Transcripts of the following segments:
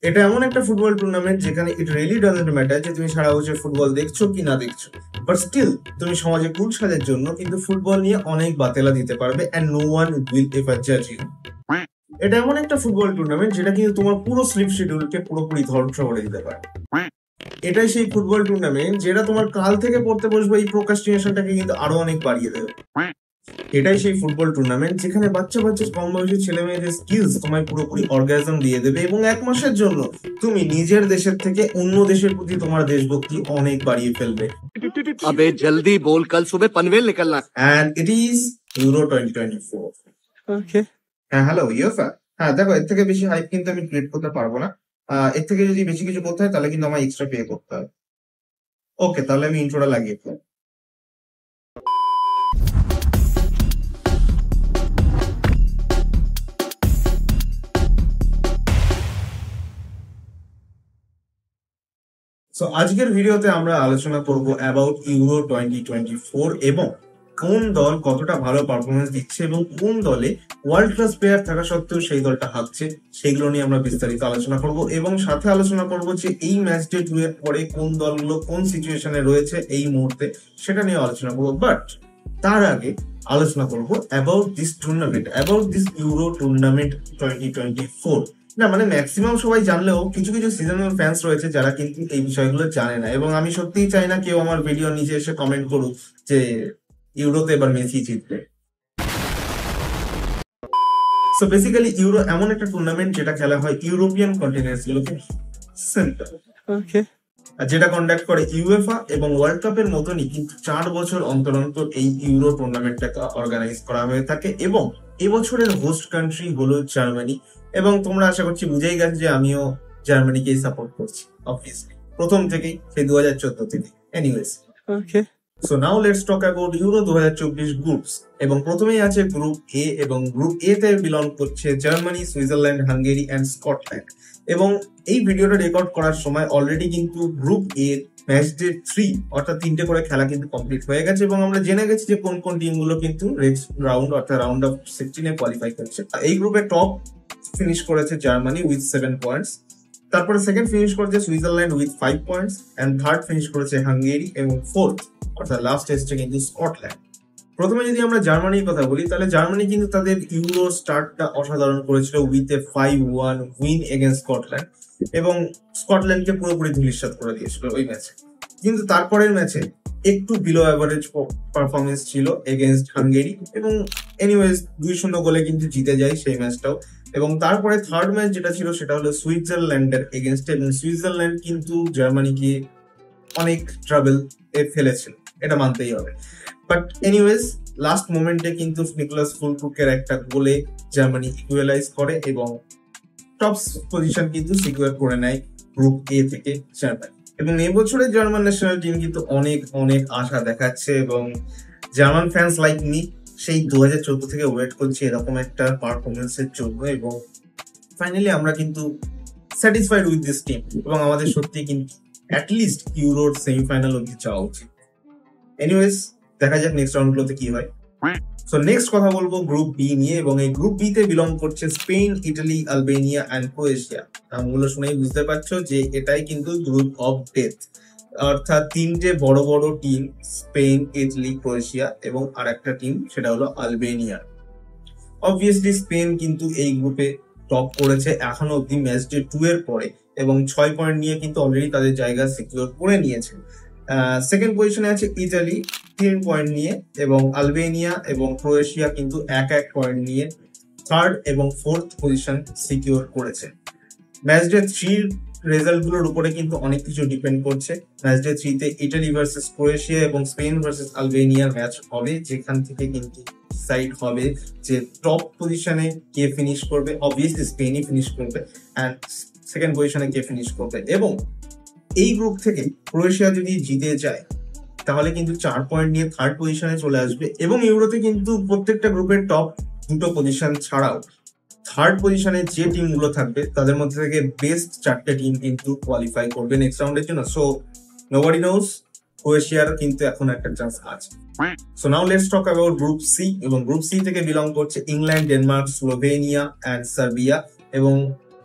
এটা এমন একটা ফুটবল টুর্নামেন্ট যেখানে ইট রিয়েলি ডাজন্ট ম্যাটার যে তুমি সারা বছর ফুটবল দেখছো কি না দেখছো, বাট স্টিল তুমি সমাজে কুল সাজার জন্য কিন্তু ফুটবল নিয়ে অনেক বাতেলা দিতে পারবে and no one will ever জাজ ইউ। এটা এমন একটা ফুটবল টুর্নামেন্ট যেটা কিন্তু তোমার পুরো স্লিপ শিডিউলকে পুরোপুরি ধ্বংস করে দিতে পারে। এটাই সেই ফুটবল টুর্নামেন্ট যেটা তোমার কাল থেকে পড়তে বসবে এই প্রোক্রাস্টিনেশনটাকে কিন্তু আরো অনেক বাড়িয়ে দেবে। এটাই সেই ফুটবল টুর্নামেন্ট যেখানে বাচ্চা বাচ্চা কম বয়সী ছেলে মেয়েদের স্কিলস তোমায় পুরোপুরি অর্গাজম দিয়ে দেবে এবং 1 মাসের জন্য তুমি নিজের দেশের থেকে অন্য দেশের প্রতি তোমার দেশভক্তি অনেক বাড়িয়ে ফেলবে। अबे जल्दी बोल, कल सुबह पनवेल निकलना है। And it is Euro 2024. Okay. হ্যাঁ, হ্যালো ইউএফা। হ্যাঁ দেখো, এর থেকে বেশি হাইপ কিন্তু আমি ক্রিয়েট করতে পারবো না। এর থেকে যদি বেশি কিছু করতে হয় তাহলে কিন্তু আমার এক্সট্রা পে করতে হবে। ওকে, তাহলে আমি ইন্ট্রোটা লাগিয়ে ফেলি। সো আজকের ভিডিওতে আমরা আলোচনা করব অ্যাবাউট ইউরো 2024 এবং কোন দল কতটা ভালো পারফরমেন্স দিচ্ছে এবং কোন দলে ওয়ার্ল্ড ক্লাস প্লেয়ার থাকা সত্ত্বেও সেই দলটা হারছে, সেগুলো নিয়ে আমরা বিস্তারিত আলোচনা করব এবং সাথে আলোচনা করব যে এই ম্যাচ ডে 2 এর পরে কোন দলগুলো কোন সিচুয়েশনে রয়েছে এই মুহূর্তে, সেটা নিয়ে আলোচনা করব। বাট তার আগে আলোচনা করব about this tournament, about this euro tournament 2024। না মানে ম্যাক্সিমাম সবাই জানলেও কিছু কিছু সিজনাল ফ্যান্স রয়েছে যারা কিন্তু এই বিষয়গুলো জানে না, এবং আমি সত্যিই চাই না কেউ আমার ভিডিও নিচে এসে কমেন্ট করুক যে ইউরোতে এবার মেসি জিতবে। সো বেসিক্যালি ইউরো এমন একটা টুর্নামেন্ট যেটা খেলা হয় ইউরোপিয়ান কন্টিনেন্টস গুলোকে সেন্টার, আর যেটা কন্ডাক্ট করে ইউএফা এবং ওয়ার্ল্ড কাপের মতনই কিন্তু 4 বছর অন্তর অন্তর এই ইউরো টুর্নামেন্টটাকে অর্গানাইজ করা হয়ে থাকে। এবং এবছরের হোস্ট কান্ট্রি হলো জার্মানি, এবং তোমরা আশা করছি বুঝেই গেছো যে আমিও জার্মানিকেই সাপোর্ট করছি অবভিয়াসলি, প্রথম থেকেই, সেই 2014 থেকে। Anyways, so now let's talk about euro 2024 groups. এবং প্রথমেই আছে গ্রুপ এ, এবং গ্রুপ এ তে বিলং করছে Germany, Switzerland, Hungary and Scotland. এবং এই ভিডিওটা রেকর্ড করার সময় অলরেডি কিন্তু গ্রুপ এ ম্যাচ ডে 3 অর্থাৎ 3টে করে খেলা কিন্তু কমপ্লিট হয়ে গেছে, এবং আমরা জেনে গেছি যে কোন কোন টিম গুলো কিন্তু নেক্সট রাউন্ড অর্থাৎ রাউন্ড অফ 16 এ কোয়ালিফাই করছে। এই গ্রুপে টপ ফিনিশ করেছে জার্মানি উইথ 7 পয়েন্টস, তারপরে সেকেন্ড ফিনিশ করেছে Switzerland with 5 points and third finish করেছে হাঙ্গেরি, এবং ফোর্থ অর্থাৎ লাস্ট এসছে কিন্তু স্কটল্যান্ড। প্রথমে যদি আমরা জার্মানির কথা বলি তাহলে জার্মানি কিন্তু তাদের ইউরো স্টার্টটা অসাধারণ করেছিল with a 5-1 win against Scotland, এবং স্কটল্যান্ডকে পুরোপুরি ধূলিসাৎ করে দিয়েছিল ওই ম্যাচে। কিন্তু তারপরের ম্যাচে একটু বিলো অ্যাভারেজ পারফরমেন্স ছিল এগেইনস্ট হাঙ্গেরি, এবং এনিওয়েজ 2-0 গোলে কিন্তু জিতে যায় সেই ম্যাচটাও। এবং তারপরে থার্ড ম্যাচ যেটা ছিল সেটা হলো সুইজারল্যান্ডের এগেইনস্টে, এবং সুইজারল্যান্ড কিন্তু জার্মানিকে অনেক ট্রাবল এ ফেলেছিল, এটা মানতেই হবে। বাট এনিওয়েজ লাস্ট মোমেন্টে কিন্তু নিকোলাস ফুলক্রুকের একটা গোলে জার্মানি ইকুয়ালাইজ করে এবং টপ পজিশন কিন্তু সিকিউর করে নেয় গ্রুপ এ থেকে জার্মানি। এবং এবছরের জার্মান ন্যাশনাল টিম কিন্তু অনেক অনেক আশা দেখাচ্ছে, এবং জার্মান ফ্যান্স লাইক মি সেই 2014 থেকে ওয়েট করছি এরকম একটা পারফরমেন্সের জন্য, এবং ফাইনালি আমরা কিন্তু স্যাটিসফাইড উইথ দিস টিম, এবং আমাদের সত্যি কিন্তু অ্যাটলিস্ট ইউরোর সেমিফাইনাল অবধি যাওয়া উচিত। এনিওয়েজ দেখা যাক নেক্সট রাউন্ড গুলোতে কি হয়। সো নেক্সট কথা বলবো গ্রুপ বি নিয়ে, এবং এই গ্রুপ বি তে বিলং করছে Spain, Italy, Albania and Croatia. নামগুলো শুনেই বুঝতে পারছো যে এটাই কিন্তু গ্রুপ অফ ডেথ, অর্থাৎ 3টে বড় বড় টিম স্পেন, ইটালি, ক্রোয়েশিয়া এবং আর একটা টিম সেটা হলো আলবেনিয়া। অবভিয়াসলি স্পেন কিন্তু এই গ্রুপে টপ করেছে এখনো অব্দি ম্যাচ ডে 2 এর পরে, এবং 6 পয়েন্ট নিয়ে কিন্তু অলরেডি তাদের জায়গা সিকিউর করে নিয়েছে। সেকেন্ড পজিশনে আছে ইটালি 3 পয়েন্ট নিয়ে, এবং আলবেনিয়া এবং ক্রোয়েশিয়া কিন্তু 1-1 পয়েন্ট নিয়ে থার্ড এবং ফোর্থ পজিশন সিকিউর করেছে। ম্যাচ ডে 3 রেজাল্ট গুলোর উপরে কিন্তু অনেক কিছু ডিপেন্ড করছে। ম্যাচ ডে 3 তে ইটালি ভার্সেস ক্রোয়েশিয়া এবং স্পেন ভার্সেস আলবেনিয়ার ম্যাচ হবে, যেখান থেকে কিন্তু ডিসাইড হবে যে টপ পজিশনে কে ফিনিশ করবে। অবভিয়াসলি স্পেনই ফিনিশ করবে, এন্ড সেকেন্ড পজিশনে কে ফিনিশ করবে। এবং এই গ্রুপ থেকে ক্রোয়েশিয়া যদি জিতে যায় তাহলে কিন্তু 4 পয়েন্ট নিয়ে থার্ড পজিশনে চলে আসবে, এবং ইউরোতে কিন্তু প্রত্যেকটা গ্রুপের টপ 2টো পজিশন ছাড়াও থার্ড পজিশনে যে টিম গুলো থাকবে তাদের মধ্যে থেকে বেস্ট 4টে টিম কিন্তু কোয়ালিফাই করবে নেক্সট রাউন্ডের জন্য। সো নোবডি নোস, ক্রোয়েশিয়ার কিন্তু এখন একটা চান্স আছে। So now let's talk about group C, এবং গ্রুপ সি থেকে বিলং করছে England, Denmark, Slovenia and Serbia. এবং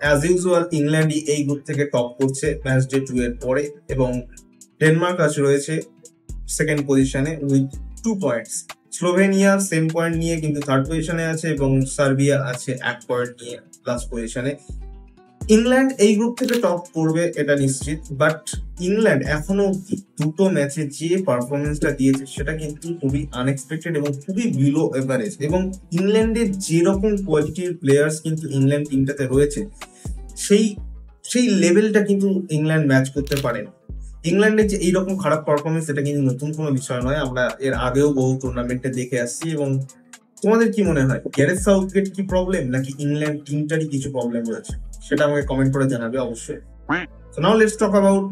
অ্যাজ ইউজুয়াল ইংল্যান্ডই এই গ্রুপ থেকে টপ করছে ম্যাচ ডে 2 এর পরে, এবং ডেনমার্ক আজ রয়েছে সেকেন্ড পজিশনে with 2 points. Slovenia same point নিয়ে কিন্তু থার্ড পজিশনে আছে, এবং সার্বিয়া আছে 1 পয়েন্ট নিয়ে লাস্ট পজিশনে। ইংল্যান্ড এই গ্রুপ থেকে টপ করবে এটা নিশ্চিত, বাট ইংল্যান্ড এখনো দুটো ম্যাচে যে পারফরমেন্সটা দিয়েছে সেটা কিন্তু খুবই আনএক্সপেক্টেড এবং খুবই বিলো এভারেজ। এবং ইংল্যান্ডের যেরকম কোয়ালিটির প্লেয়ার্স কিন্তু ইংল্যান্ড টিমটাতে রয়েছে, সেই সেই লেভেলটা কিন্তু ইংল্যান্ড ম্যাচ করতে পারে না। ইংল্যান্ডের যে এইরকম খারাপ পারফরমেন্স এটা কিন্তু নতুন কোনো বিষয় নয়, আমরা এর আগেও বহু টুর্নামেন্টে দেখে আসছি। এবং তোমাদের কি মনে হয়, গ্যারেথ সাউথগেট কি প্রবলেম, নাকি ইংল্যান্ড টিমটারই কিছু প্রবলেম রয়েছে? সেটা আমাকে কমেন্ট করে জানাবে অবশ্যই। So now let's talk about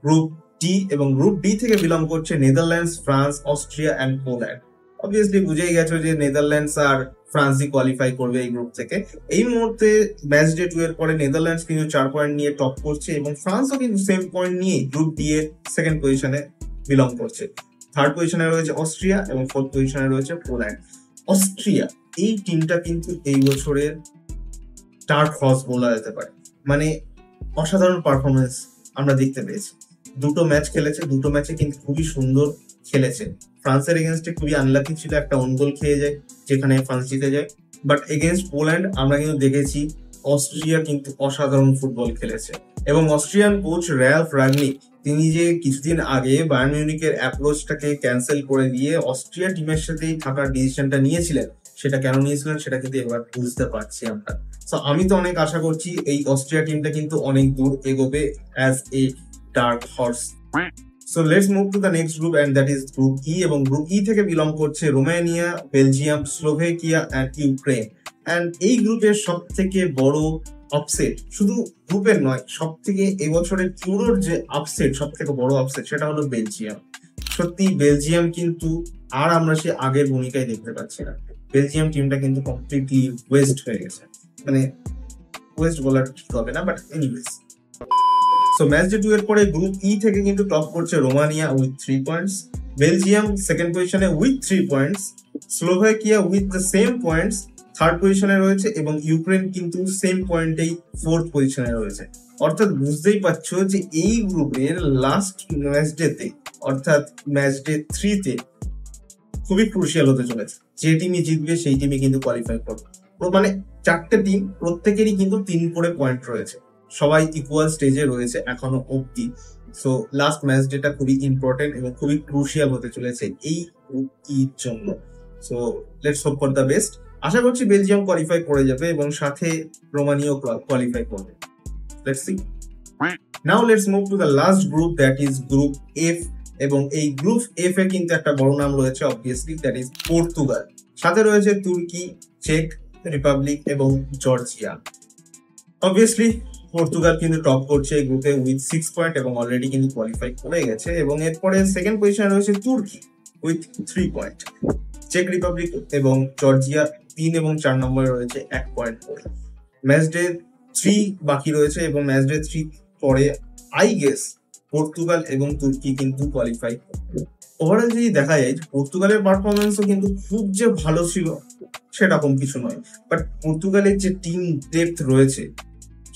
group D. এবং গ্রুপ ডি থেকে বিলং করছে Netherlands, France, Austria and Poland. Obviously বুঝেই গেছো যে নেদারল্যান্ডস আর ফ্রান্সই কোয়ালিফাই করবে এই গ্রুপ থেকে। এই মুহূর্তে ম্যাচ ডে 2 এর পরে নেদারল্যান্ডস কিন্তু 4 পয়েন্ট নিয়ে টপ করছে, এবং ফ্রান্সও কিন্তু সেম পয়েন্ট নিয়ে গ্রুপ ডি এর সেকেন্ড পজিশনে বিলং করছে। থার্ড পজিশনে রয়েছে অস্ট্রিয়া এবং ফোর্থ পজিশনে রয়েছে পোল্যান্ড। অস্ট্রিয়া এই টিমটা কিন্তু এই বছরের ডার্ক হর্স বলা যেতে পারে, মানে অসাধারণ পারফরমেন্স আমরা দেখতে পেয়েছি। দুটো ম্যাচ খেলেছে, দুটো ম্যাচে কিন্তু খুবই সুন্দর খেলেছে। ফ্রান্সের এগেনস্টে খুবই আনলাকি ছিল, একটা ওন গোল খেয়ে যায় যেখানে ফ্রান্স জিতে যায়। বাট এগেনস্ট পোল্যান্ড আমরা কিন্তু দেখেছি অস্ট্রিয়া কিন্তু অসাধারণ ফুটবল খেলেছে। এবং অস্ট্রিয়ান কোচ র্যালফ রাগনিক তিনি যে কিছুদিন আগে বায়ার্ন মিউনিখের অ্যাপ্রোচটাকে ক্যান্সেল করে দিয়ে অস্ট্রিয়া টিমের সাথেই থাকার ডিসিশনটা নিয়েছিলেন, সেটা কেন নিয়েছিলেন সেটা কিন্তু এবার বুঝতে পারছি আমরা। সো আমি তো অনেক আশা করছি এই অস্ট্রিয়া টিমটা কিন্তু অনেক দূর এগোবে as a dark horse. So let's move to the next group, and that is group E. এবং গ্রুপ ই থেকে বিলং করছে Romania, Belgium, Slovakia and Ukraine. And এই গ্রুপের সব থেকে বড় আপসেট, শুধু গ্রুপের নয়, সব থেকে এবছরের ইউরোর যে আপসেট, সব থেকে বড় আপসেট, সেটা হলো বেলজিয়াম। সত্যি বেলজিয়াম কিন্তু আর আমরা সে আগের ভূমিকায় দেখতে পাচ্ছি না। বেলজিয়াম টিমটা কিন্তু কমপ্লিটলি ওয়েস্ট হয়ে গেছে, মানে ওয়েস্ট বলার ঠিক হবে না, but anyways. So match day 2 এর পরে গ্রুপ ই থেকে কিন্তু টপ করছে Romania with 3 points, Belgium second পজিশনে with 3 points, Slovakia with the same points third পজিশনে রয়েছে, এবং ইউক্রেন কিন্তু সেম পয়েন্টেই ফোর্থ পজিশনে রয়েছে। অর্থাৎ বুঝতেই পারছো যে এই গ্রুপের লাস্ট ম্যাচ ডেতে, অর্থাৎ ম্যাচ ডে 3 তে খুবই ক্রুশিয়াল হতে চলেছে। যে টিমই জিতবে সেই টিমই কিন্তু কোয়ালিফাই করবে। মানে 4টে টিম, প্রত্যেকেরই কিন্তু 3 করে পয়েন্ট রয়েছে, সবাই ইকুয়াল স্টেজে রয়েছে এখনো অব্দি। সো লাস্ট ম্যাচ ডেটা খুবই ইম্পর্টেন্ট এবং খুবই ক্রুশিয়াল হতে চলেছে এই গ্রুপ ইর জন্য। So let's hope for the best. আশা করছি বেলজিয়াম কোয়ালিফাই করে যাবে এবং সাথে রোমানিয়াও কোয়ালিফাই করবে। Let's see. Now let's move to the last group, that is group F. এবং এই গ্রুপ এফ এ কিন্তু একটা বড় নাম রয়েছে অবভিয়াসলি, দ্যাট ইজ পর্তুগাল। সাথে রয়েছে তুর্কি, চেক রিপাবলিক এবং জর্জিয়া। অবভিয়াসলি পর্তুগাল কিন্তু টপ করছে এই গ্রুপে উইথ 6 পয়েন্ট এবং অলরেডি কিন্তু কোয়ালিফাই করে গেছে। এবং এরপরে সেকেন্ড পজিশনে রয়েছে তুর্কি উইথ 3 পয়েন্ট। চেক রিপাবলিক এবং জর্জিয়া 3 এবং 4 নম্বরে রয়েছে 1 পয়েন্ট করে। ম্যাচ ডে 3 বাকি রয়েছে, এবং ম্যাচ ডে 3 পরে আই গেস পর্তুগাল এবং তুর্কি কিন্তু কোয়ালিফাই করবে। ওভারঅল যদি দেখা যায় পর্তুগালের পারফরমেন্সও কিন্তু খুব যে ভালো ছিল সেরকম কিছু নয়, বাট পর্তুগালের যে টিম ডেপথ রয়েছে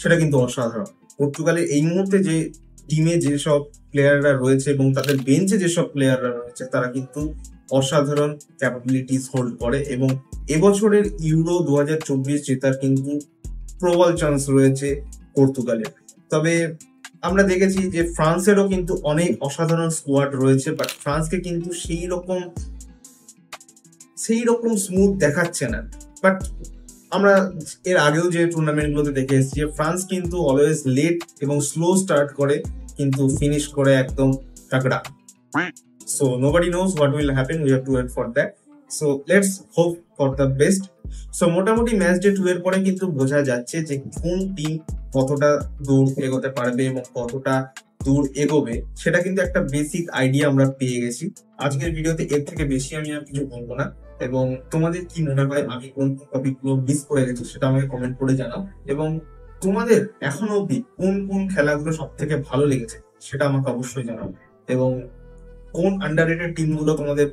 সেটা কিন্তু অসাধারণ। পর্তুগালের এই মুহূর্তে যে টিমে যেসব প্লেয়াররা রয়েছে এবং তাদের বেঞ্চে যেসব প্লেয়াররা রয়েছে তারা কিন্তু অসাধারণ ক্যাপাবিলিটিস হোল্ড করে, এবং এবছরের ইউরো 2024 জেতার কিন্তু প্রবল চান্স রয়েছে পর্তুগালের। তবে আমরা দেখেছি যে ফ্রান্সেরও কিন্তু অনেক অসাধারণ স্কোয়াড রয়েছে, বাট ফ্রান্সকে কিন্তু সেই রকম স্মুথ দেখাচ্ছে না। বাট আমরা এর আগেও যে টুর্নামেন্ট গুলোতে দেখে এসেছি ফ্রান্স কিন্তু অলওয়েজ লেট এবং স্লো স্টার্ট করে কিন্তু ফিনিশ করে একদম তাগড়া। So nobody knows what will happen, we have to wait for that. So let's hope for the best. So মোটামুটি ম্যাচ ডে 2 এর পরে কিন্তু বোঝা যাচ্ছে যে কোন টিম কতটা দূর এগোতে পারবে এবং কতটা দূর এগোবে, সেটা কিন্তু একটা বেসিক আইডিয়া আমরা পেয়ে গেছি। আজকের ভিডিওতে এর থেকে বেশি আমি আর কিছু বলবো না, এবং তোমাদের কি মনে হয় আমি কোন টপিকগুলো মিস করে গেছি সেটা আমাকে কমেন্ট করে জানাও, এবং তোমাদের এখনো অব্দি কোন কোন খেলাগুলো সব থেকে ভালো লেগেছে সেটা আমাকে অবশ্যই জানাও, এবং কোন আন্ডাররেটেড টিমগুলো তোমাদের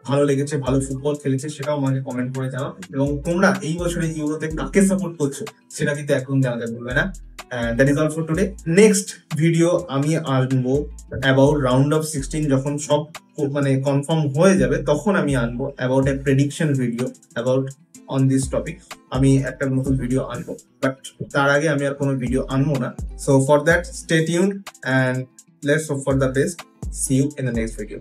ভালো লেগেছে, ভালো ফুটবল খেলেছে, সেটাও আমাকে কমেন্ট করে জানাও। এবং তোমরা এই বছরে ইউরোতে কাকে সাপোর্ট করছো সেটা কিন্তু একদম জানাতে ভুলবে না। That is all for today. Next video আমি আনবো অ্যাবাউট রাউন্ড অফ 16, যখন সব মানে কনফার্ম হয়ে যাবে তখন আমি আনবো about a prediction video about on this topic. আমি একটা নতুন ভিডিও আনবো, বাট তার আগে আমি আর কোনো ভিডিও আনবো না। So for that stay tuned and let's hope for the best. See you in the next video.